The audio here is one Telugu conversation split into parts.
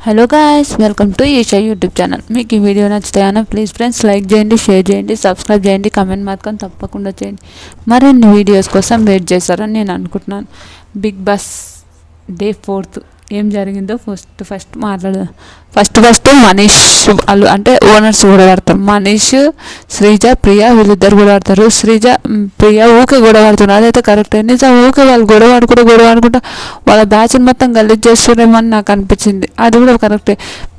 Hello guys, welcome to Eesha YouTube channel. మీకు ఈ వీడియో నచ్చితే ప్లీజ్ ఫ్రెండ్స్ లైక్ చేయండి, షేర్ చేయండి, సబ్స్క్రైబ్ చేయండి, కమెంట్ మాత్రం తప్పకుండా చేయండి. మరిన్ని వీడియోస్ కోసం వెయిట్ చేస్తారని నేను అనుకుంటున్నాను. బిగ్ బాస్ డే 4 ఏం జరిగిందో ఫస్ట్ మాట్లాడదాం. ఫస్ట్ మనీష్ వాళ్ళు అంటే ఓనర్స్ కూడా పడతారు. మనీష్, శ్రీజ, ప్రియ వీళ్ళిద్దరు కూడా పడతారు. శ్రీజ, ప్రియ ఊకే గొడవ ఆడుతున్నారు. అదైతే కరెక్ట్. నిజం ఊకే వాళ్ళు గొడవ ఆడుకుంటా వాళ్ళ బ్యాచ్ని మొత్తం గలీజ్ చేస్తున్నారేమని నాకు అనిపించింది. అది కూడా కరెక్టే.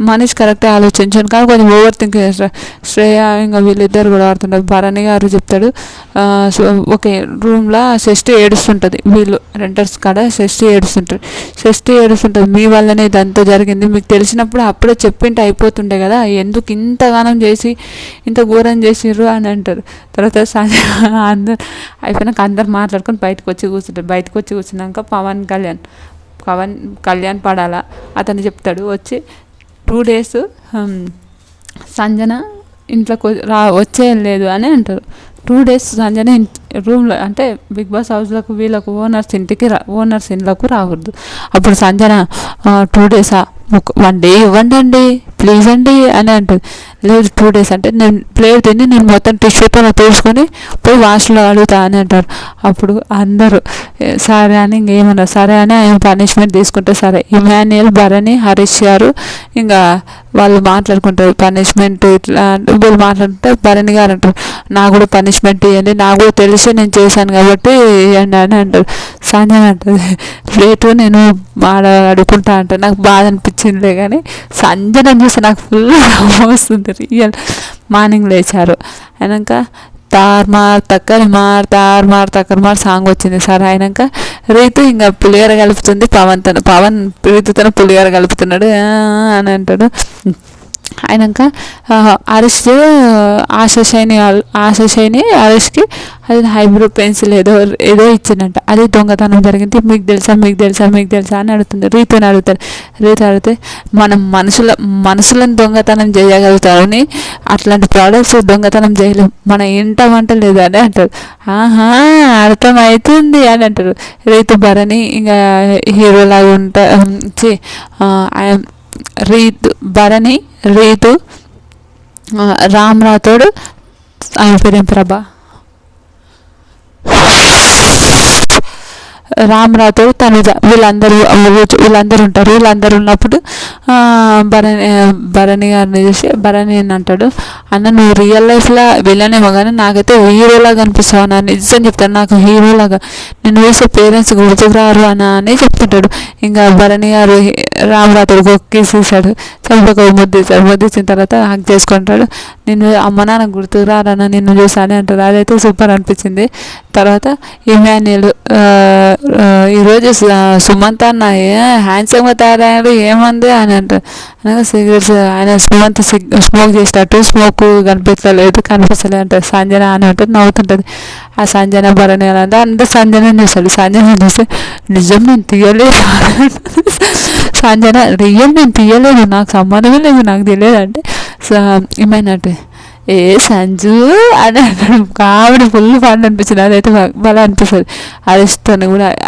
మనీష్ కరెక్టే ఆలోచించాను, కానీ కొంచెం ఓవర్ థింక్ చేస్తారు. శ్రేయ ఇంకా వీళ్ళిద్దరు కూడా ఆడుతుంటారు. భరణి గారు చెప్తాడు, ఓకే రూమ్లో షష్ఠి ఏడుస్తుంటుంది. వీళ్ళు రెంటర్స్ కాడ షష్ఠి ఏడుస్తుంటుంది. మీ వల్లనే ఇదంతా జరిగింది, మీకు తెలిసినప్పుడు అప్పుడే చెప్పింటే అయిపోతుండే కదా, ఎందుకు ఇంతగానం చేసి ఇంత ఘోరం చేసిర్రు అని అంటారు. తర్వాత అందరు అయిపోయినాక అందరు మాట్లాడుకొని బయటకు వచ్చి కూర్చున్నాక పవన్ కళ్యాణ్ పడాలా అతను చెప్తాడు. వచ్చి 2 days సంజన ఇంట్లోకి వచ్చేయలేదు అని అంటారు. 2 days సంజన రూమ్లో అంటే బిగ్ బాస్ హౌస్లకు వీళ్ళకు ఓనర్స్ ఇంట్లోకి రాకూడదు. అప్పుడు సంజన 2 days 1 day ఇవ్వండి అండి ప్లీజ్ అండి అని అంటుంది. లేదు 2 days అంటే నేను ప్లేట్ తిని నేను మొత్తం టిష్యూతో తీసుకొని పోయి వాష్లో అడుగుతా అని అంటారు. అప్పుడు అందరూ సరే అని ఇంకేమన్నారు. సరే అని ఆయన పనిష్మెంట్ తీసుకుంటే సరే. ఇమాన్యుయల్, భరణి, హరీష్ గారు ఇంకా వాళ్ళు మాట్లాడుకుంటారు పనిష్మెంట్ ఇట్లా. వీళ్ళు మాట్లాడుతుంటే భరణి గారు అంటారు, నాకు కూడా పనిష్మెంట్ ఇవ్వండి, నాకు కూడా తెలిసి నేను చేశాను కాబట్టి ఇవ్వండి అని అంటారు. సంజన అంటుంది, రేటు నేను అడుగుకుంటా అంటే నాకు బాధ అనిపించిందిలే, కానీ సంజన చూసి నాకు ఫుల్ వస్తుంది. రియల్ మార్నింగ్ లేచారు అయినాక తార్మార్ తక్కర్ సాంగ్ వచ్చింది. సరే అయినాక రీతు ఇంకా పులిహోర కలుపుతుంది. పవన్ రీతుతో పులిహోర కలుపుతున్నాడు అని అంటాడు. అయినాక హరీష్ ఆశశైని హరీష్కి అది హైబ్రో పెన్సిల్ ఏదో ఇచ్చిందంట. అది దొంగతనం జరిగింది, మీకు తెలుసా అని అడుగుతుంది. రీతుని అడిగితే మనం మనుషులను దొంగతనం చేయగలుగుతామని అట్లాంటి ప్రోడక్ట్స్ దొంగతనం చేయలేము, మన ఇంట వంట లేదు అని అంటారు. అర్థమవుతుంది అని అంటారు. రీతు భరణి ఇంకా హీరోలాగా భరణి, రీతు, రామ్ రాథోడ్, ఆయన పేరేం ప్రభా, రామ్ రాథోడ్, తనుజ వీళ్ళందరూ ఉంటారు. వీళ్ళందరూ ఉన్నప్పుడు భరణి గారిని చూసి భరణి అంటాడు, అన్న నువ్వు రియల్ లైఫ్లో వెళ్ళనేమో కానీ నాకైతే హీరోలాగా అనిపిస్తావు, నా నిజం చెప్తాను, నాకు హీరోలాగా నేను వేసే పేరెంట్స్ గుర్తుకురారు అని చెప్తుంటాడు. ఇంకా భరణి గారు రామ్ రాథోడ్ కిసేసాడు, చంపక ముద్దిచ్చిన తర్వాత హక్ చేసుకుంటాడు. నేను అమ్మ నాన్న గుర్తుకురారన్న నిన్ను చూసానే అంటారు. అదైతే సూపర్ అనిపించింది. తర్వాత ఇమాన్యుయల్, ఈరోజు సుమంత్ అన్న హ్యాండ్సమ్గా తయారయ్యాడు ఏమంది అని అంటారు. అనగా సిగరెట్స్ ఆయన సుమంత్ స్మోక్ చేసినట్టు స్మోక్ కనిపించలేదు అంటారు. సంజన అని ఉంటుంది, నవ్వుతుంటుంది. ఆ సంజన భరణి అంటే అందరూ సంజన చూస్తాడు. సంజన చూస్తే నిజం నేను తీయలేదు సంజన రియల్ నేను తీయలేదు, నాకు సంబంధమే లేదు, నాకు తెలియదు అంటే ఏమైనట్టు ఏ సంజు అని అంటాడు. కామెడీ ఫుల్ ఫన్ అనిపించింది. అదైతే బాగా అనిపిస్తుంది.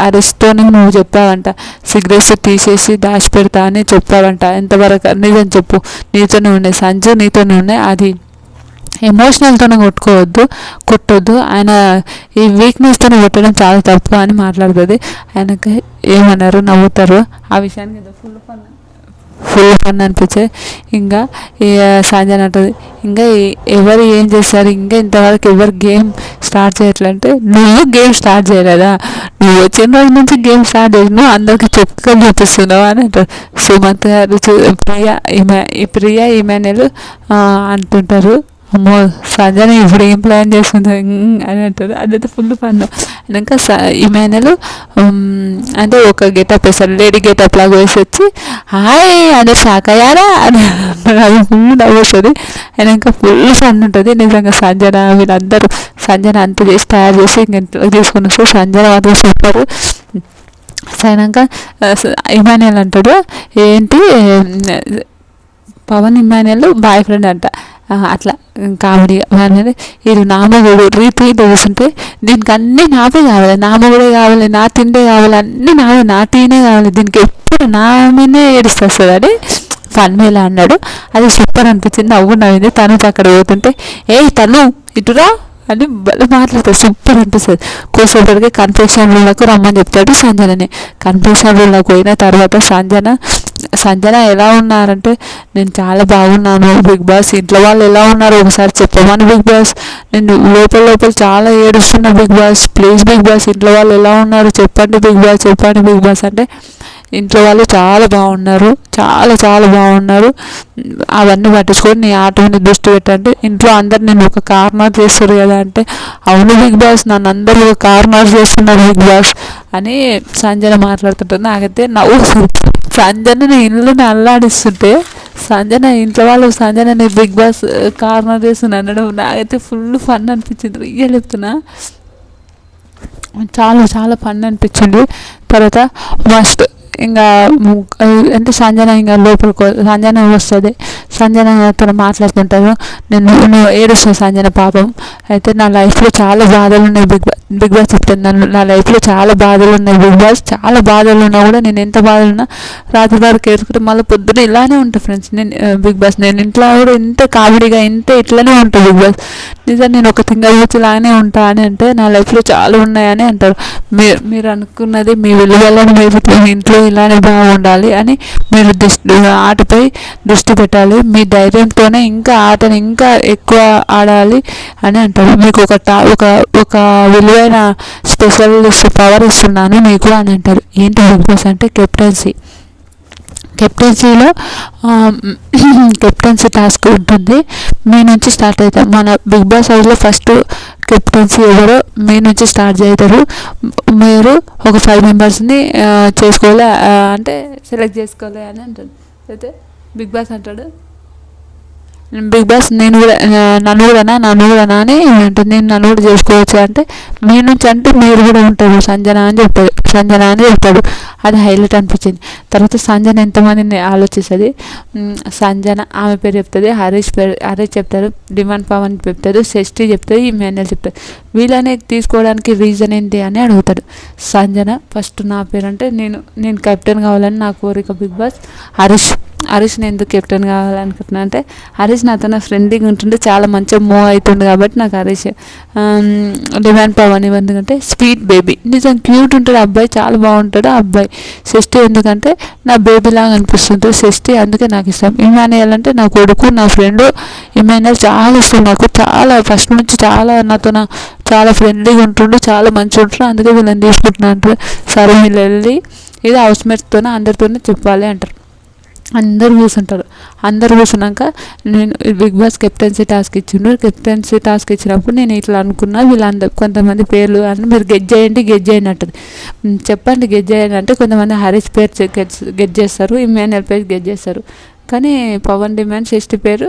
అరెస్ట్తోని నువ్వు చెప్పావంట సిగరెట్స్ తీసేసి దాచిపెడతా అని చెప్పావంట, ఎంతవరకు నిజం చెప్పు, నీతోనే ఉన్నాయి సంజు, నీతోనే ఉన్నాయి, అది ఎమోషనల్తోనే కొట్టొద్దు, ఆయన ఈ వీక్నెస్తోనే కొట్టడం చాలా తప్పు అని మాట్లాడుతుంది. ఆయనకి ఏమన్నారు, నవ్వుతారు. ఆ విషయానికి ఏదో ఫుల్ ఫన్ అనిపించేది. ఇంకా సంజన అంటుంది, ఇంకా ఎవరు ఏం చేస్తారు, ఇంకా ఇంతవరకు ఎవరు గేమ్ స్టార్ట్ చేయట్లంటే నువ్వు గేమ్ స్టార్ట్ చేయలేదా, నువ్వు వచ్చిన రోజు నుంచి గేమ్ స్టార్ట్ చేసినావు, అందరికి చెప్పుకొని చూపిస్తున్నావు అని అంటారు. సుమంత్ గారు ప్రియ ఇమాన్యుయల్ అంటుంటారు, అమ్మో సంజన ఇప్పుడు ఏం ప్లాన్ చేస్తుంది అని అంటారు. అదైతే ఫుల్ ఫన్. ఇంకా ఇమాన్యుయల్ అంటే ఒక గెటప్ వేస్తారు, లేడీ గెటప్ లాగా వేసి వచ్చి హాయ్ అంటే షాక్ అయ్యారా అని అది ఫుల్ నవ్వుతుంది. ఆయన ఇంకా ఫుల్ ఫన్ ఉంటుంది. నిజంగా వీళ్ళందరూ సంజన అంత చేసి తయారు చేసి ఇంక తీసుకుని వస్తే సంజన మాత్రం సూపర్. అయినాక ఇమాన్యుయల్ అంటాడు, ఏంటి పవన్ ఇమాన్యుయల్ బాయ్ ఫ్రెండ్ అంట, అట్లా కామెడీ ఇది నా మొగుడు రీతి చూస్తుంటే దీనికి అన్నీ నావే కావాలి, నా మొగుడే కావాలి, నా తిండే కావాలి, అన్నీ నావే, నా టీనే కావాలి, దీనికి ఎప్పుడు నా మీదే ఏడుస్తుంది అని ఫన్ వేలా అన్నాడు. అది సూపర్ అనిపించింది, నవ్వింది. తను అక్కడ పోతుంటే తను ఇటురా అని మాట్లాడతాడు, సూపర్ అనిపిస్తుంది. కూర్చోబడికి కన్ఫెక్షన్ రూమ్లకు రమ్మని చెప్తాడు సంజనని. కన్ఫెక్షన్ రూమ్లోకి పోయిన తర్వాత సంజన ఎలా ఉన్నారంటే, నేను చాలా బాగున్నాను బిగ్ బాస్, ఇంట్లో వాళ్ళు ఎలా ఉన్నారు ఒకసారి చెప్పమని బిగ్ బాస్, నేను లోపల చాలా ఏడుస్తున్నా Bigg Boss, please Bigg Boss ఇంట్లో వాళ్ళు ఎలా ఉన్నారు చెప్పండి బిగ్ బాస్ అంటే, ఇంట్లో వాళ్ళు చాలా బాగున్నారు, చాలా బాగున్నారు, అవన్నీ పట్టించుకొని నీ ఆట మీద దృష్టి పెట్టంటే, ఇంట్లో అందరు నేను ఒక కార్నర్ చేస్తారు కదా అంటే, అవును బిగ్ బాస్ నన్ను అందరూ ఒక కార్నర్ చేస్తున్నారు బిగ్ బాస్ అని సంజన మాట్లాడుతుంటుంది. నాకైతే నవ్వు, సంజన ఇల్లుని అల్లాడిస్తుంటే ఇంట్లో వాళ్ళు సంజనని బిగ్ బాస్ కార్నర్ చేస్తుంది అనడం నాకైతే ఫుల్ ఫన్ అనిపించింది. రియల్ చెప్తున్నా, చాలా ఫన్ అనిపించింది. తర్వాత మస్ట్ ఇంకా అంటే సంజన ఇంకా సంజన వస్తుంది. సంజన తను మాట్లాడుతుంటారు, నువ్వు ఏడుస్తావు సంజన పాపం, అయితే నా లైఫ్లో చాలా బాధలు ఉన్నాయి బిగ్ బాస్ చెప్తాను, నా లైఫ్లో చాలా బాధలు ఉన్నాయి బిగ్ బాస్, చాలా బాధలు ఉన్నా కూడా నేను ఎంత బాధలు ఉన్నా రాత్రి వరకు ఏడుకుంటే మళ్ళీ పొద్దున ఇలానే ఉంటాను ఫ్రెండ్స్. నేను బిగ్ బాస్ నేను ఇంట్లో కూడా ఇంత కామెడీగా ఇట్లానే ఉంటాను బిగ్ బాస్, నిజంగా నేను ఒక తింగరబుచ్చి లాగానే ఉంటా అని అంటే, నా లైఫ్లో చాలా ఉన్నాయని అంటారు. మీరు అనుకున్నది మీ విలువలను మీరు ఇంట్లో ఇలానే బాగుండాలి అని మీరు ఆటపై దృష్టి పెట్టాలి, మీ ధైర్యంతోనే ఇంకా ఆటను ఇంకా ఎక్కువ ఆడాలి అని అంటారు. మీకు ఒక విలువైన స్పెషలిస్ట్ పవర్ ఇస్తున్నాను మీకు అని అంటారు. ఏంటి బిగ్ బాస్ అంటే కెప్టెన్సీలో కెప్టెన్సీ టాస్క్ ఉంటుంది, మీ నుంచి స్టార్ట్ అవుతాం. మన బిగ్ బాస్ హౌస్లో ఫస్ట్ కెప్టెన్సీ ఎవరో మీ నుంచి స్టార్ట్ చేస్తారు. మీరు ఒక 5 మెంబర్స్ని చేసుకోవాలి అంటే సెలెక్ట్ చేసుకోవాలి అని అంటాడు. అయితే బిగ్ బాస్ అంటాడు, బిగ్ బాస్ నన్ను కూడా అని ఉంటుంది, నన్ను కూడా చేసుకోవచ్చు అంటే, మీ నుంచి అంటే మీరు కూడా ఉంటారు సంజన అని చెప్తాడు. అది హైలైట్ అనిపించింది. తర్వాత సంజన ఎంతమందిని ఆలోచిస్తుంది, సంజన ఆమె పేరు చెప్తుంది, హరీష్ చెప్తారు, డిమాండ్ పవన్ చెప్తారు, షష్ఠి చెప్తుంది, ఇమాన్యుయల్ చెప్తారు. వీళ్ళని తీసుకోవడానికి రీజన్ ఏంటి అని అడుగుతాడు. సంజన ఫస్ట్ నా పేరు అంటే నేను కెప్టెన్ కావాలని నా కోరిక బిగ్ బాస్. హరీష్ని ఎందుకు కెప్టెన్ కావాలనుకుంటున్నా అంటే, హరీష్ నాతో ఫ్రెండ్లీగా ఉంటుండే చాలా మంచిగా మూవ్ అవుతుంది కాబట్టి నాకు హరీష్. డిమాండ్ పవన్ ఎందుకంటే స్వీట్ బేబీ, నిజం క్యూట్ ఉంటాడు అబ్బాయి, చాలా బాగుంటాడు అబ్బాయి. షష్ఠి ఎందుకంటే నా బేబీ లాగా అనిపిస్తుంది షష్ఠి, అందుకే నాకు ఇష్టం. ఇమాన్యుయల్ అంటే నా కొడుకు, నా ఫ్రెండ్. ఇమాన్యుయల్ చాలా ఇష్టం నాకు, చాలా ఫస్ట్ నుంచి నాతో చాలా ఫ్రెండ్లీగా ఉంటుండు, చాలా మంచిగా ఉంటుండు, అందుకే వీళ్ళని తీసుకుంటున్నా అంటారు. సరే వీళ్ళు వెళ్ళి ఇది హౌస్ మేట్స్తోనే అందరితోనే చెప్పాలి అంటారు. అందరు కూర్చున్నాక నేను బిగ్ బాస్ కెప్టెన్సీ టాస్క్ ఇచ్చినప్పుడు నేను ఇట్లా అనుకున్నా, వీళ్ళందరూ కొంతమంది పేర్లు అని మీరు గెట్ చేయండి అంటది. చెప్పండి గెట్ చేయండి అంటే కొంతమంది హరీష్ పేరు గెట్ చేస్తారు, ఇమాన్యుయల్ పేరు గెట్ చేస్తారు, కానీ పవన్ డిమాండ్ షష్ఠి పేరు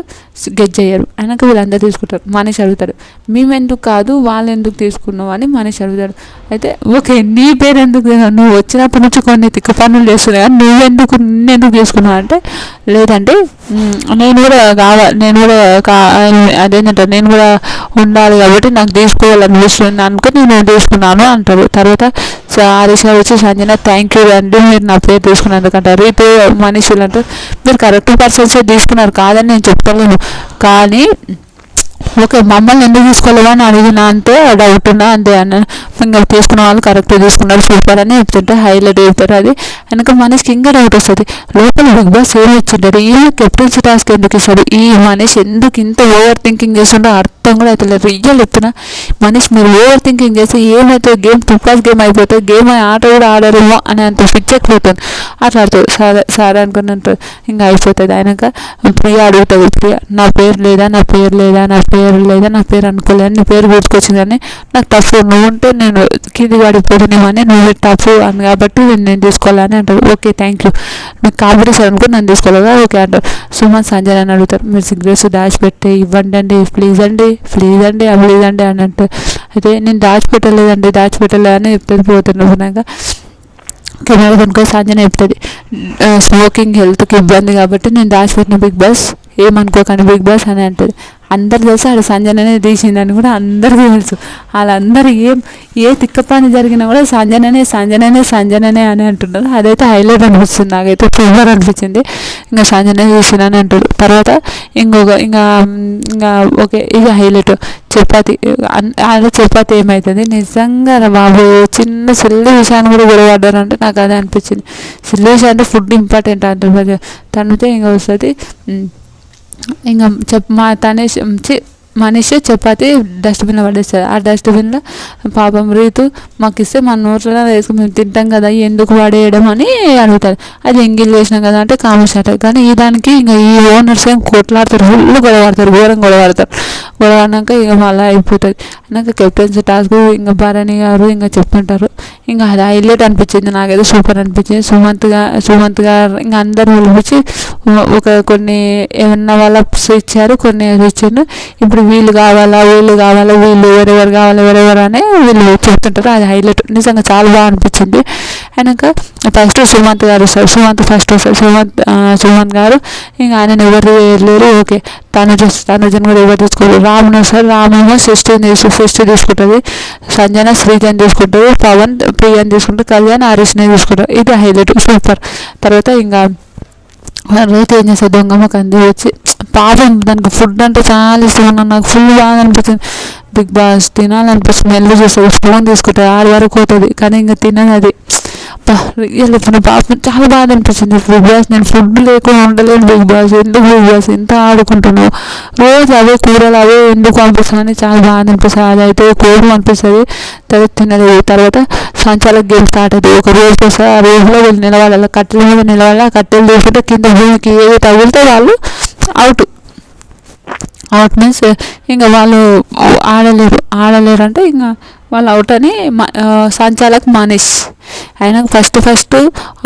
గెట్ చేయరు. అయినాక వీళ్ళందరూ తీసుకుంటారు. మనీష్ అడుగుతాడు, మేమెందుకు కాదు వాళ్ళు ఎందుకు తీసుకున్నావు అని మనీష్ అడుగుతాడు. అయితే ఓకే నీ పేరు ఎందుకు, నువ్వు వచ్చినప్పటి నుంచి కొన్ని తిక్క పనులు చేస్తున్నావు కానీ నిన్నెందుకు తీసుకున్నావు అంటే, లేదంటే నేను కూడా అదేంటంటే నేను కూడా ఉండాలి కాబట్టి నాకు తీసుకోవాలనిపిస్తుంది అనుకుని నేను తీసుకున్నాను అంటారు. తర్వాత హరీష్ గారు వచ్చి సంజన థ్యాంక్ యూ అండి మీరు నా పేరు తీసుకున్నందుకంటారు. ఈ పేరు మనీషులు అంటారు, మీరు కరెక్ట్ పర్సన్సే తీసుకున్నారు కాదని నేను చెప్పలేను, కానీ ఓకే మమ్మల్ని ఎందుకు తీసుకోలేవా అని అడిగినా అంటే డౌట్ ఉన్నా అంతే అన్నాను. ఇంకా తీసుకున్న వాళ్ళు కరెక్ట్గా తీసుకున్నారు సూపర్ అని చెప్తుంటే హైలైట్ చెప్తారు. అది వెనక మనీష్కి ఇంకా డౌట్ వస్తుంది, లోపల బిగ్ బాస్ ఏమి ఇచ్చింటారు, ఈ కెప్టెన్సీ టాస్క్ ఎందుకు ఇస్తాడు, ఈ మనీష్ ఎందుకు ఇంత ఓవర్ థింకింగ్ చేస్తుండో అర్థం కూడా అవుతలేదు. రియల్ చెప్తున్నా మనీష్ మీరు ఓవర్ థింకింగ్ చేస్తే ఏమైతే గేమ్ తుపాస్ గేమ్ అయిపోతుంది, గేమ్ ఆట కూడా ఆడరేమో అని అంత పిచ్చెక్కిపోతుంది. అట్లా ఆడుతుంది సరే అనుకున్నంత ఇంకా అయిపోతుంది. అయినాక ప్రియ అడుగుతుంది, ప్రియ నా పేరు లేదా నా పేరు అనుకోలేదు, నీ పేరు గుర్తుకొచ్చింది కానీ నాకు టఫ్, నువ్వు ఉంటే నేను కింది పడిపోతున్నామని నువ్వు టఫ్ అని కాబట్టి నేను తీసుకోవాలని అంటారు. ఓకే థ్యాంక్ యూ, మీకు కాంపిటీషన్ అనుకుని నన్ను తీసుకోలేదా ఓకే అంటారు. సుమన్ సంజయ్ అని అడుగుతారు, మీరు సిగరెట్స్ దాచిపెట్టి ఇవ్వండి ప్లీజ్ అండి అని అంటారు. అయితే నేను దాచిపెట్టలేదని చెప్తుంది. పోతున్నాక కెమెరా కనుక సంజన చెప్తుంది, స్మోకింగ్ హెల్త్కి ఇబ్బంది కాబట్టి నేను దాచిపెట్టిన బిగ్ బాస్ ఏమనుకోకండి బిగ్ బాస్ అని అంటది. అందరు తెలుసు ఆడ సంజననే తీసిందని కూడా అందరికీ తెలుసు. వాళ్ళందరూ ఏ తిక్క పని జరిగినా కూడా సంజననే అని అంటున్నారు. అదైతే హైలైట్ అనిపిస్తుంది, నాకైతే సూపర్ అనిపించింది. ఇంకా సంజనే తీసిందని అంటాడు. తర్వాత ఇంకా ఓకే, ఇక హైలైట్ చపాతి. అలా చపాతి ఏమవుతుంది నిజంగా బాబు, చిన్న సిల్లి విషయాన్ని కూడా గొడవడ్డారంటే నాకు అదే అనిపించింది. సిల్లి విషయం అంటే ఫుడ్ ఇంపార్టెంట్ అంటారు. తనతో ఇంకా వస్తుంది ఇంకా మనీష్ చపాతి డస్ట్బిన్లో పడేస్తుంది. ఆ డస్ట్బిన్లో పాపం రీతు మాకు ఇస్తే మన నోట్లో వేసుకుని మేము తింటాం కదా, ఎందుకు పడేయడం అని అడుగుతారు. అది ఎంగిల్ చేసినాం కదా అంటే కామర్స్ అంటారు. కానీ ఈ దానికి ఇంకా ఈ ఓనర్స్ ఏం కొట్లాడతారు, ఫుల్ గొడవడతారు, ఘోరం గొడవడినాక ఇక మళ్ళీ అయిపోతుంది. నాకు కెప్టెన్సీ టాస్క్ ఇంకా భరణి గారు ఇంకా చెప్తుంటారు. ఇంకా అది హైలైట్ అనిపించింది, నాకైతే సూపర్ అనిపించింది. సుమంత్ గారు ఇంకా అందరు పిలిపించి కొన్ని ఏమన్నా వాళ్ళ ఇచ్చారు, కొన్ని ఇచ్చారు. ఇప్పుడు వీళ్ళు కావాలా వీళ్ళు ఎవరెవరు కావాలి ఎవరెవరు అని వీళ్ళు చెప్తుంటారు. అది హైలైట్, నిజంగా చాలా బాగా అనిపించింది. అయినాక ఫస్ట్ సుమంత్ గారు వస్తారు. ఫస్ట్ వస్తారు సుమంత్ గారు. ఇంకా ఆయన ఎవరు లేరు. ఓకే, తనుజను కూడా ఎవరు తీసుకోరు. రామును వస్తారు. రామేమో సృష్టి తీసుకుంటుంది. సంజన శ్రీజన్ తీసుకుంటుంది. పవన్ ప్రియని తీసుకుంటుంది. కళ్యాణ్ హరీష్ని తీసుకుంటారు. ఇది హైలైట్, సూపర్. తర్వాత ఇంకా రైతు ఏం చేస్తుంది, దొంగమ్మకి అంది వచ్చి పాపం దానికి ఫుడ్ అంటే చాలా ఇష్టం. నాకు ఫుల్ బాగా అనిపించింది. బిగ్ బాస్ తినాలనిపిస్తుంది, స్మెల్ చూస్తుంది, స్పూన్ తీసుకుంటుంది, 6 వరకు పోతుంది కానీ ఇంకా తినదు. అది రియల్ పాపం చాలా బాగా అనిపించింది. బిగ్ బాస్ నేను ఫుడ్ లేకుండా ఉండలేను. బిగ్ బాస్ ఎందుకు బిగ్ బాస్ ఎంత ఆడుకుంటున్నావు, రోజు అవే కూరలు అవే ఎందుకు పంపిస్తానని చాలా బాగా అనిపిస్తుంది. అదైతే కోపం అనిపిస్తుంది. తర్వాత తినదు. తర్వాత సంచాలక గేమ్ స్టార్ట్ అవుతుంది. ఒక రోజుకి వస్తుంది. ఆ రోజులో వీళ్ళు నిలబడాలి, కట్టెల మీద నిలబడాలి. ఆ కట్టెలు తీసుకుంటే కింద భూమికి ఏది తగిలితే వాళ్ళు అవుట్ మీన్స్ ఇంకా వాళ్ళు ఆడలేరు అంటే ఇంకా వాళ్ళు అవుట్ అని సంచాలక్ మనీష్. అయినా ఫస్ట్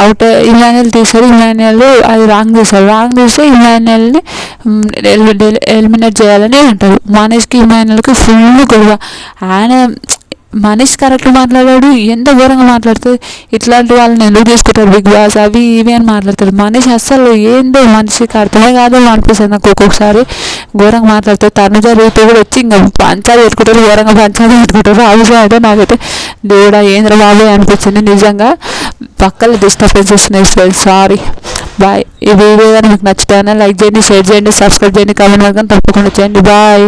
అవుట్ ఇమాన్యుయల్ తీశారు. ఇమాన్యుయల్ అది రాంగ్ తీస్తే ఇమాన్యుయల్ని ఎలిమినేట్ చేయాలని అంటారు. మనీష్కి ఇమాన్యుయల్కి ఫుల్ గొడవ. ఆయన మనీష్ కరెక్ట్ మాట్లాడాడు, ఎంత ఘోరంగా మాట్లాడుతుంది. ఇట్లాంటి వాళ్ళని ఎందుకు తీసుకుంటారు బిగ్ బాస్ అవి ఇవి అని మాట్లాడతారు. మనీష్ అస్సలు ఏందో మనిషికి అర్థమే కాదు అనిపిస్తుంది నాకు ఒక్కొక్కసారి. ఘోరంగా మాట్లాడుతారు. తనుజ రీతు కూడా వచ్చి ఇంకా పంచాలు పెట్టుకుంటారు, ఘోరంగా పంచాలు పెట్టుకుంటారు. ఆ విషయం అయితే నాకైతే దేవుడా ఏంద్ర బాబు అనిపించింది. నిజంగా పక్కన డిస్టర్బెన్స్ ఇస్తున్నాయి. Sorry, bye. ఈ వీడియో కానీ మీకు నచ్చుతాయని లైక్ చేయండి, షేర్ చేయండి, సబ్స్క్రైబ్ చేయండి, కామెంట్ మాత్రం తప్పకుండా చేయండి. బాయ్.